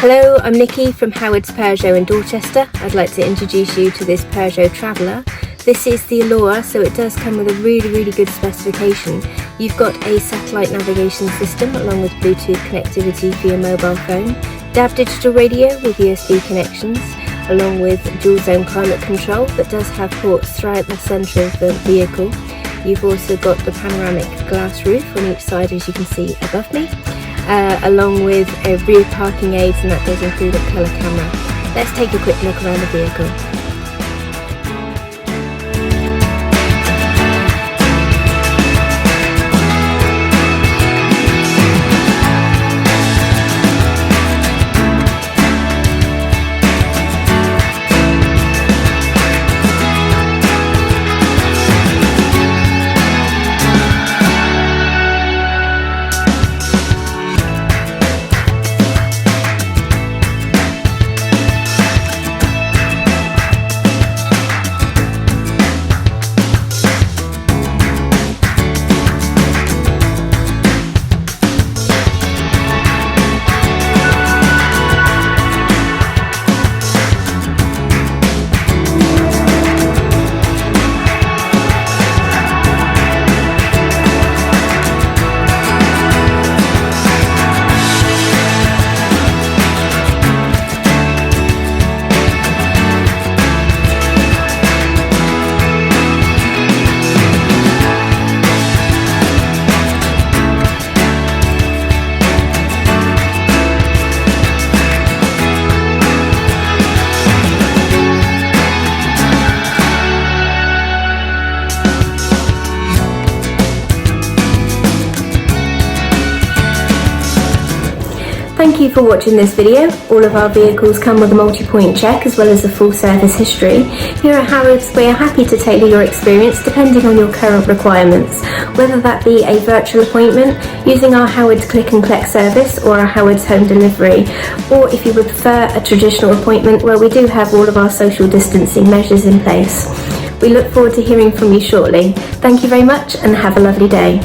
Hello, I'm Nikki from Howard's Peugeot in Dorchester. I'd like to introduce you to this Peugeot Traveller. This is the Allure, so it does come with a really good specification. You've got a satellite navigation system along with Bluetooth connectivity for your mobile phone, DAB digital radio with USB connections, along with dual zone climate control that does have ports throughout the centre of the vehicle. You've also got the panoramic glass roof on each side, as you can see above me, along with rear parking aids, and that does include a colour camera. Let's take a quick look around the vehicle. Thank you for watching this video. All of our vehicles come with a multi-point check as well as a full service history. Here at Howard's, we are happy to tailor your experience depending on your current requirements, whether that be a virtual appointment, using our Howard's Click and Collect service or our Howard's Home Delivery, or if you would prefer a traditional appointment where we do have all of our social distancing measures in place. We look forward to hearing from you shortly. Thank you very much and have a lovely day.